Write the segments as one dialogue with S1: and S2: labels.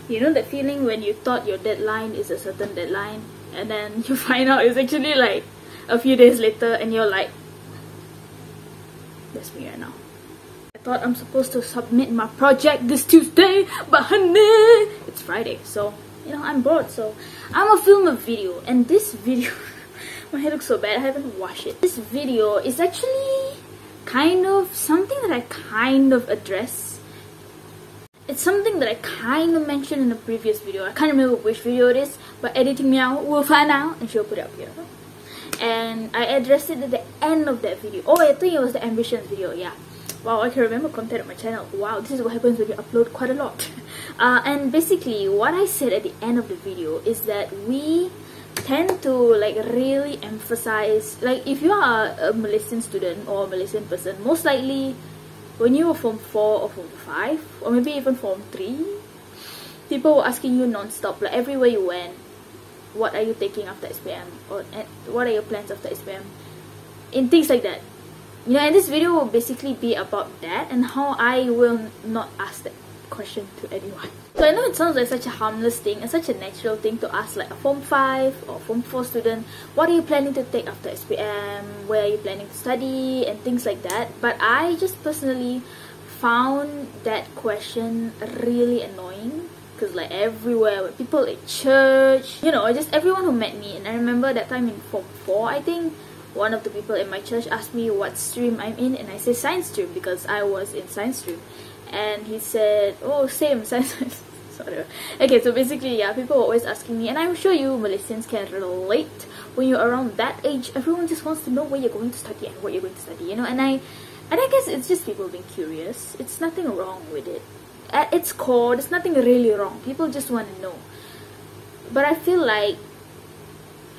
S1: You know that feeling when you thought your deadline is a certain deadline and then you find out it's actually like a few days later and you're like, that's me right now. I thought I'm supposed to submit my project this Tuesday, but honey, it's Friday, so you know, I'm bored, so I'm gonna film a video. And this video, my hair looks so bad, I haven't washed it. This video is actually kind of something that I kind of address. It's something that I kind of mentioned in a previous video. I can't remember which video it is, but editing Miaw will find out and she'll put it up here. And I addressed it at the end of that video. Oh, I think it was the ambitions video, yeah. Wow, I can remember content on my channel. Wow, this is what happens when you upload quite a lot. And basically, what I said at the end of the video is that we tend to like really emphasize, like if you are a Malaysian student or a Malaysian person, most likely when you were Form 4 or Form 5 or maybe even Form 3, people were asking you non-stop, like everywhere you went, what are you taking after SPM, or what are your plans after SPM, in things like that. You know, and this video will basically be about that and how I will not ask that question to anyone. So I know it sounds like such a harmless thing and such a natural thing to ask like a Form 5 or Form 4 student, what are you planning to take after SPM, where are you planning to study, and things like that. But I just personally found that question really annoying, because like everywhere, with people at church, you know, just everyone who met me. And I remember that time in Form 4, I think, one of the people in my church asked me what stream I'm in, and I said science stream because I was in science stream. And he said, oh, same, science. Sorry. Okay, so basically, yeah, people were always asking me, and I'm sure you Malaysians can relate. When you're around that age, everyone just wants to know where you're going to study and what you're going to study, you know. And I guess it's just people being curious. It's nothing wrong with it. At its core, there's nothing really wrong. People just want to know. But I feel like,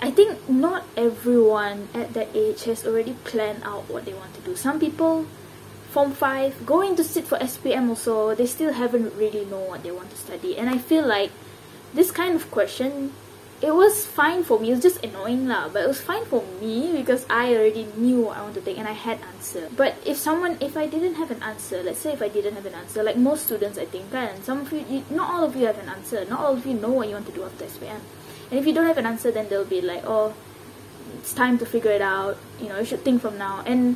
S1: I think not everyone at that age has already planned out what they want to do. Some people, Form 5, going to sit for SPM also, they still haven't really know what they want to study. And I feel like this kind of question, it was fine for me. It was just annoying lah, but it was fine for me because I already knew what I want to take and I had answer. But if I didn't have an answer, let's say if I didn't have an answer, like most students I think, and some of you, not all of you have an answer. Not all of you know what you want to do after SPM. And if you don't have an answer, then they'll be like, oh, it's time to figure it out, you know, you should think from now. And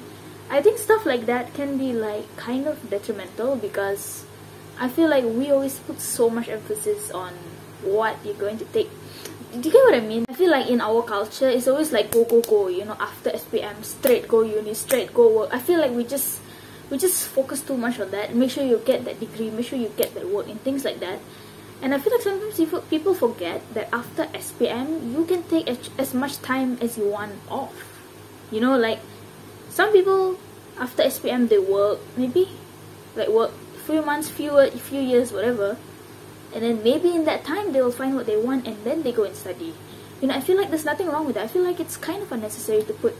S1: I think stuff like that can be like kind of detrimental, because I feel like we always put so much emphasis on what you're going to take. Do you get what I mean? I feel like in our culture, it's always like go, go, go, you know, after SPM, straight go uni, straight go work. I feel like we just focus too much on that. Make sure you get that degree, make sure you get that work and things like that. And I feel like sometimes people forget that after SPM, you can take as much time as you want off. You know, like some people after SPM they work, maybe like work few months, few years, whatever. And then maybe in that time they will find what they want and then they go and study. You know, I feel like there's nothing wrong with that. I feel like it's kind of unnecessary to put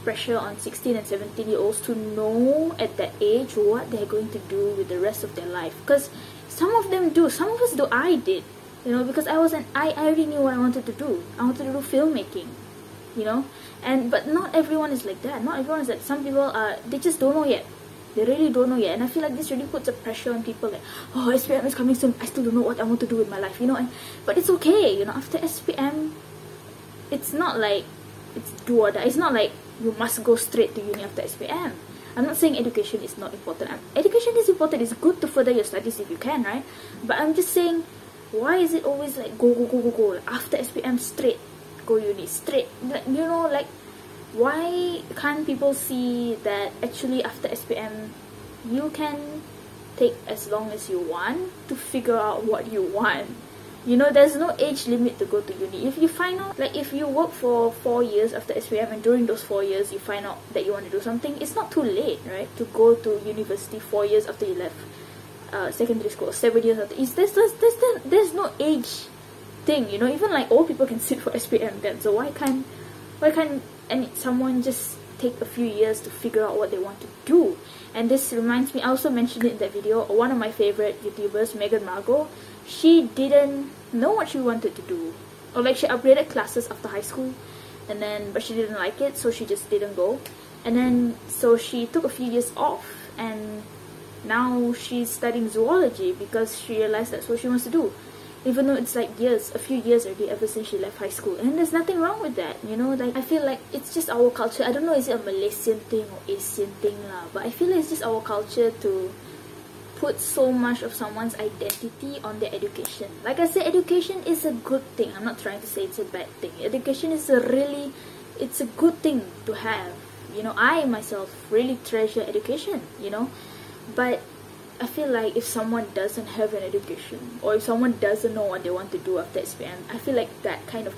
S1: pressure on 16 and 17-year-olds to know at that age what they're going to do with the rest of their life. Because some of them do, some of us do, I did, you know, because I already knew what I wanted to do. I wanted to do filmmaking, you know, but not everyone is like that. Not everyone is like, some people they just don't know yet. They really don't know yet. And I feel like this really puts a pressure on people, like, oh, SPM is coming soon, I still don't know what I want to do with my life, you know. But it's okay, you know, after SPM, it's not like it's do or die. It's not like you must go straight to uni after SPM. I'm not saying education is not important. Education is important. It's good to further your studies if you can, right? But I'm just saying, why is it always like go, go, go, go, go? Like after SPM, straight go uni, straight. Like, you know, like, why can't people see that actually after SPM, you can take as long as you want to figure out what you want? You know, there's no age limit to go to uni. If you find out, like if you work for 4 years after SPM and during those 4 years you find out that you want to do something, it's not too late, right? To go to university 4 years after you left secondary school, 7 years after. There's no age thing, you know. Even like old people can sit for SPM then. So why can't someone just take a few years to figure out what they want to do? And this reminds me, I also mentioned it in that video, one of my favorite YouTubers, Megan Margot, she didn't know what she wanted to do, or like she upgraded classes after high school, and then but she didn't like it, so she just didn't go. And then so she took a few years off, and now she's studying zoology because she realized that's what she wants to do. even though it's like years, a few years already ever since she left high school. And there's nothing wrong with that, you know. Like, I feel like it's just our culture. I don't know, is it a Malaysian thing or Asian thing lah, but I feel like it's just our culture to put so much of someone's identity on their education. Like I said, education is a good thing. I'm not trying to say it's a bad thing. Education is it's a good thing to have. You know, I myself really treasure education, you know. But I feel like if someone doesn't have an education, or if someone doesn't know what they want to do after SPM, I feel like that kind of,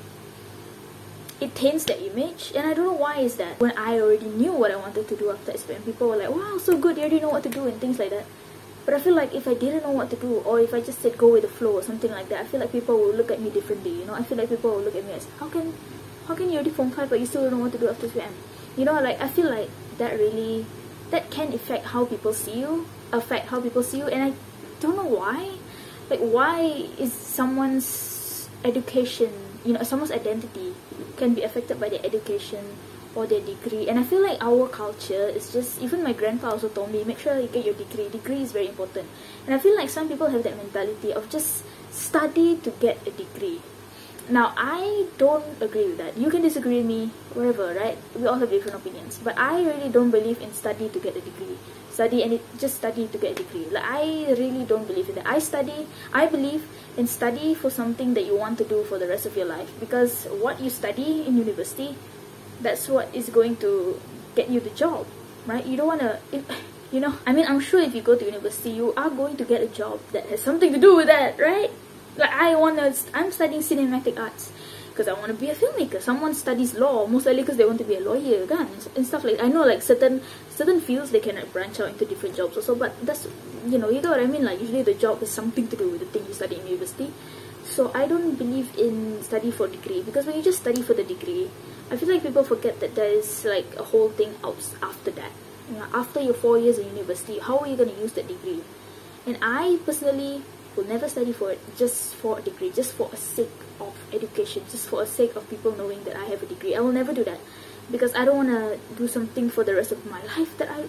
S1: it taints their image. And I don't know why is that. When I already knew what I wanted to do after SPM, people were like, wow, so good, you already know what to do, and things like that. But I feel like if I didn't know what to do, or if I just said go with the flow or something like that, I feel like people will look at me differently, you know. I feel like people will look at me as, how can you already Form 5 but you still don't know what to do after SPM? You know, like, I feel like that can affect how people see you, and I don't know why. Like, why is someone's education, you know, someone's identity can be affected by their education or their degree? And I feel like our culture is just, even my grandpa also told me, make sure you get your degree is very important. And I feel like some people have that mentality of just study to get a degree. Now, I don't agree with that. You can disagree with me, whatever, right? We all have different opinions. But I really don't believe in study to get a degree. Just study to get a degree. Like, I really don't believe in that. I believe in study for something that you want to do for the rest of your life. Because what you study in university, that's what is going to get you the job, right? You don't want to, you know, I mean, I'm sure if you go to university, you are going to get a job that has something to do with that, right? Like, I'm studying cinematic arts because I want to be a filmmaker. Someone studies law, most likely because they want to be a lawyer, kan? And stuff like that. I know, like, certain fields, they can, like, branch out into different jobs also, but that's, you know, you know what I mean? Like, usually the job has something to do with the thing you study in university. So I don't believe in study for degree, because when you just study for the degree, I feel like people forget that there is, like, a whole thing after that. You know, after your 4 years in university, how are you going to use that degree? And I personally will never study for it just for a degree, just for a sake of education, just for a sake of people knowing that I have a degree. I will never do that, because I don't want to do something for the rest of my life that I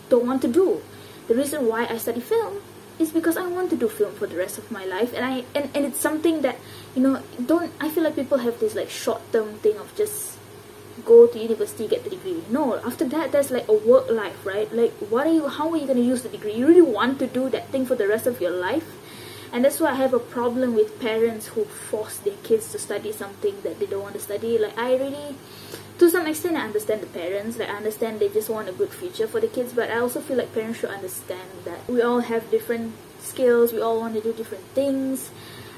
S1: don't want to do. The reason why I study film is because I want to do film for the rest of my life, and it's something that, you know, I feel like people have this, like, short-term thing of just go to university, get the degree. No, after that, there's, like, a work life, right? Like, how are you going to use the degree? You really want to do that thing for the rest of your life? And that's why I have a problem with parents who force their kids to study something that they don't want to study. Like, I really, to some extent, I understand the parents. Like, I understand they just want a good future for the kids, but I also feel like parents should understand that we all have different skills, we all want to do different things.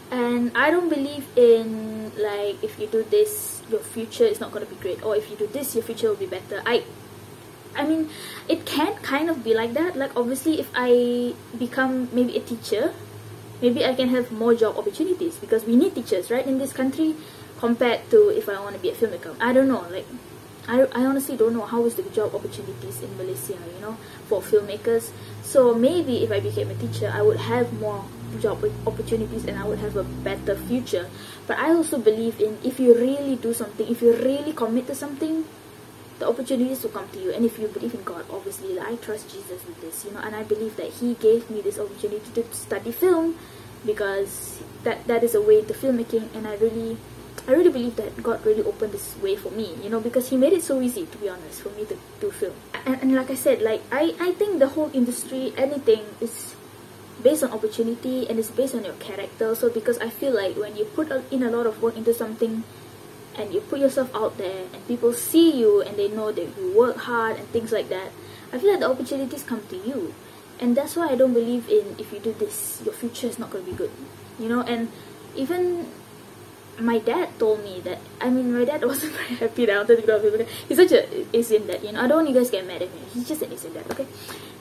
S1: And I don't believe in, like, if you do this, your future is not going to be great, or if you do this, your future will be better. I mean, it can kind of be like that. Like, obviously, if I become maybe a teacher, maybe I can have more job opportunities, because we need teachers, right, in this country, compared to if I want to be a filmmaker. I don't know, like, I honestly don't know how is the job opportunities in Malaysia, you know, for filmmakers. So maybe if I became a teacher, I would have more job opportunities and I would have a better future. But I also believe in, if you really do something, if you really commit to something, the opportunities will come to you. And if you believe in God, obviously, like, I trust Jesus with this, you know, and I believe that He gave me this opportunity to study film, because that is a way into filmmaking. And I really believe that God really opened this way for me, you know, because He made it so easy, to be honest, for me to do film. And like I said, like, I think the whole industry, anything, is based on opportunity, and it's based on your character. So because I feel like when you put in a lot of work into something, and you put yourself out there, and people see you, and they know that you work hard and things like that, I feel like the opportunities come to you. And that's why I don't believe in, if you do this, your future is not going to be good, you know. And even my dad told me that, I mean, my dad wasn't very happy that I wanted to grow up with him. He's such an Asian dad, you know. I don't want you guys to get mad at me. He's just an Asian dad, okay?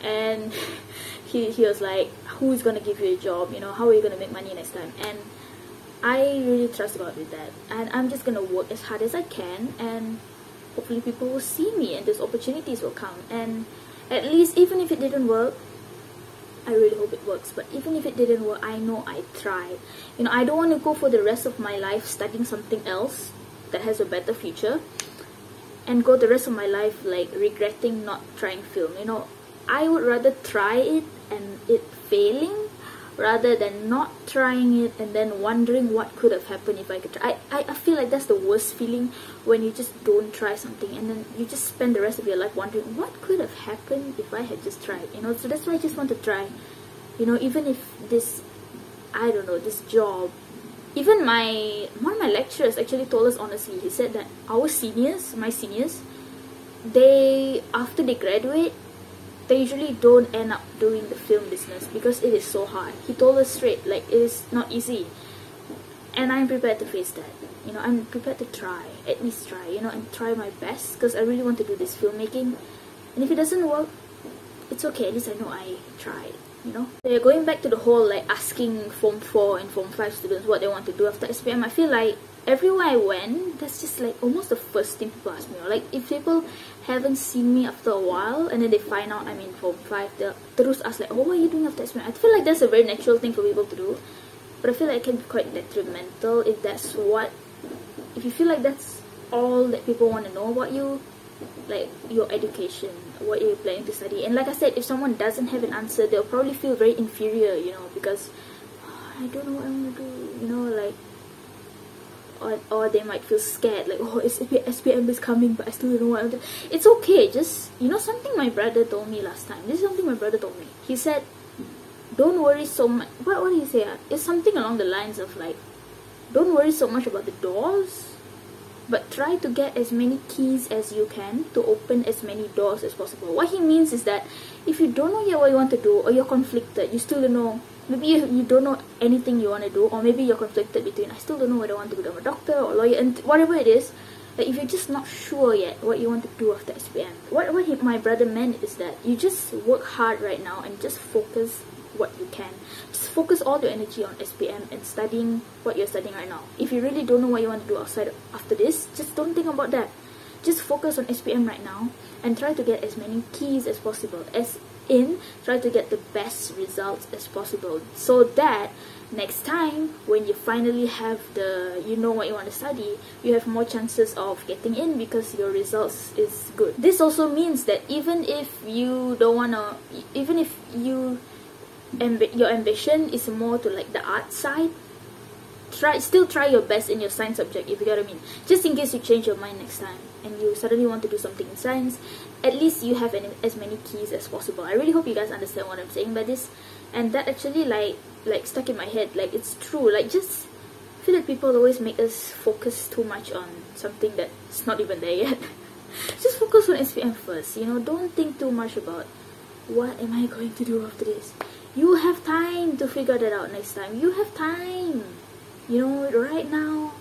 S1: And he was like, who's going to give you a job, you know? How are you going to make money next time? And I really trust God with that, and I'm just gonna work as hard as I can, and hopefully people will see me and those opportunities will come. And at least, even if it didn't work, I really hope it works, but even if it didn't work, I know I tried. You know, I don't want to go for the rest of my life studying something else that has a better future, and go the rest of my life, like, regretting not trying film. You know, I would rather try it and it failing, rather than not trying it and then wondering what could have happened if I could try. I feel like that's the worst feeling, when you just don't try something and then you just spend the rest of your life wondering what could have happened if I had just tried, you know. So that's why I just want to try, you know. Even if this, I don't know, this job, even one of my lecturers actually told us honestly, he said that our seniors, my seniors, they, after they graduate, they usually don't end up doing the film business because it is so hard. He told us straight, like, it is not easy. And I'm prepared to face that. You know, I'm prepared to try, at least try, you know, and try my best, because I really want to do this filmmaking. And if it doesn't work, it's okay, at least I know I tried, you know. So yeah, going back to the whole, like, asking Form 4 and Form 5 students what they want to do after SPM, I feel like everywhere I went, that's just like almost the first thing people ask me. Like, if people haven't seen me after a while and then they find out I'm in Form 5, they'll terus ask like, oh, what are you doing after SPM? I feel like that's a very natural thing for people to do, but I feel like it can be quite detrimental if that's what, if you feel like that's all that people want to know about you, like your education, what you're planning to study. And like I said, if someone doesn't have an answer, they'll probably feel very inferior, you know, because oh, I don't know what I'm gonna do, you know, like, or they might feel scared, like, oh, SPM is coming, but I still don't know what I'm doing. It's okay, just, you know, something my brother told me last time. This is something my brother told me. He said, don't worry so much. What did he say? It's something along the lines of like, don't worry so much about the doors, but try to get as many keys as you can to open as many doors as possible. What he means is that if you don't know yet what you want to do, or you're conflicted, you still don't know, maybe you don't know anything you want to do, or maybe you're conflicted between, I still don't know whether I want to become a doctor or lawyer, and whatever it is, like if you're just not sure yet what you want to do after SPM, my brother meant is that you just work hard right now and just focus what you can. Just focus all your energy on SPM and studying what you're studying right now. If you really don't know what you want to do outside after this, just don't think about that. Just focus on SPM right now and try to get as many keys as possible, as in try to get the best results as possible, so that next time when you finally have the, you know what you want to study, you have more chances of getting in because your results is good. This also means that even if you don't wanna, even if your ambition is more to like the art side, still try your best in your science subject, if you get what I mean. Just in case you change your mind next time and you suddenly want to do something in science, at least you have as many keys as possible. I really hope you guys understand what I'm saying by this. And that actually like stuck in my head, like it's true. Like, just I feel like people always make us focus too much on something that's not even there yet. Just focus on SPM first, you know. Don't think too much about what am I going to do after this. You have time to figure that out next time. You have time, you know. Right now,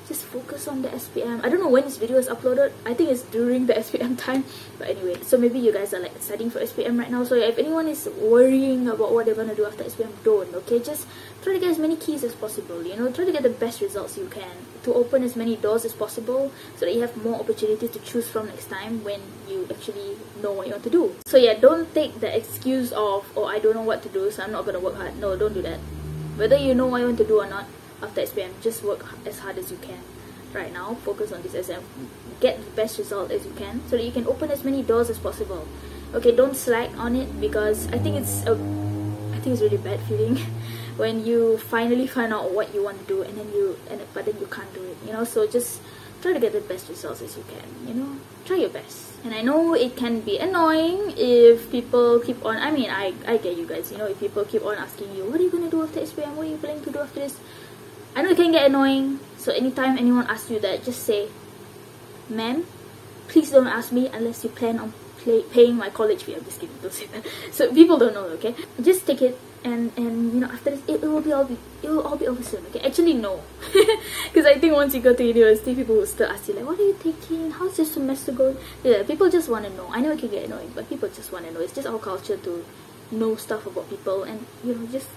S1: just focus on the SPM. I don't know when this video is uploaded. I think it's during the SPM time. But anyway, so maybe you guys are like studying for SPM right now. So yeah, if anyone is worrying about what they're gonna do after SPM, don't, okay? Just try to get as many keys as possible, you know. Try to get the best results you can, to open as many doors as possible, so that you have more opportunities to choose from next time when you actually know what you want to do. So yeah, don't take the excuse of, oh, I don't know what to do, so I'm not gonna work hard. No, don't do that. Whether you know what you want to do or not, after SPM, just work as hard as you can. Right now, focus on this SM. Get the best result as you can, so that you can open as many doors as possible. Okay, don't slack on it, because I think it's a really bad feeling when you finally find out what you want to do but then you can't do it, you know. So just try to get the best results as you can, you know. Try your best. And I know it can be annoying if people keep on, I mean, I get you guys, you know, if people keep on asking you, what are you gonna do after SPM? What are you planning to do after this? I know it can get annoying, so anytime anyone asks you that, just say, ma'am, please don't ask me unless you plan on paying my college fee. I'm just kidding, don't say that. So people don't know, okay? Just take it, and you know, after this, it will all be over soon, okay? Actually, no. Because I think once you go to university, people will still ask you, like, what are you taking? How's your semester going? Yeah, people just want to know. I know it can get annoying, but people just want to know. It's just our culture to know stuff about people, and, you know, just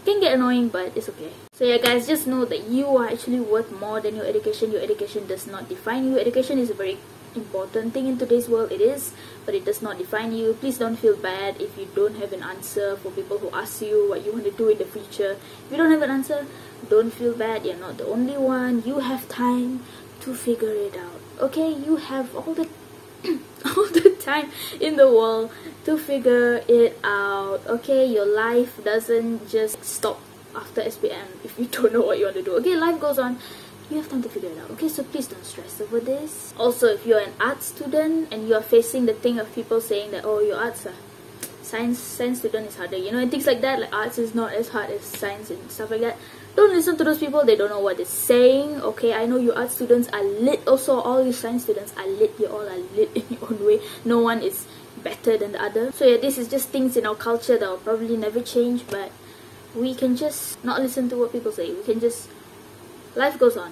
S1: can get annoying, but it's okay. So yeah, guys, just know that you are actually worth more than your education. Your education does not define you. Education is a very important thing in today's world. It is, but it does not define you. Please don't feel bad if you don't have an answer for people who ask you what you want to do in the future. If you don't have an answer, don't feel bad. You're not the only one. You have time to figure it out, okay? You have all the all the time in the world to figure it out. Okay, your life doesn't just stop after SPM if you don't know what you want to do. Okay, life goes on. You have time to figure it out. Okay, so please don't stress over this. Also, if you're an art student and you are facing the thing of people saying that, oh, your arts are science student is harder, you know, and things like that, like arts is not as hard as science and stuff like that. Don't listen to those people. They don't know what they're saying. Okay, I know you art students are lit. Also, all you science students are lit. You all are lit in your own way. No one is better than the other. So yeah, this is just things in our culture that will probably never change, but we can just not listen to what people say. We can just, life goes on.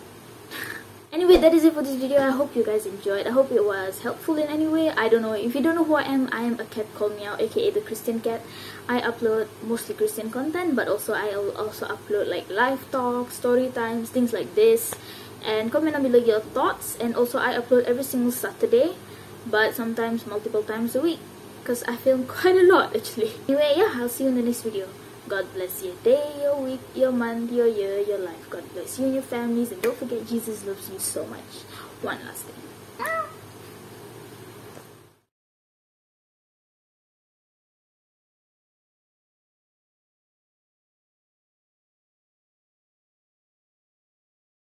S1: Anyway, that is it for this video. I hope you guys enjoyed. I hope it was helpful in any way. I don't know. If you don't know who I am a cat called Miaw, aka the Christian cat. I upload mostly Christian content, but also I also upload like live talks, story times, things like this. And comment down below your thoughts. And also I upload every single Saturday, but sometimes multiple times a week, because I film quite a lot actually. Anyway, yeah, I'll see you in the next video. God bless your day, your week, your month, your year, your life. God bless you and your families. And don't forget, Jesus loves you so much. One last thing.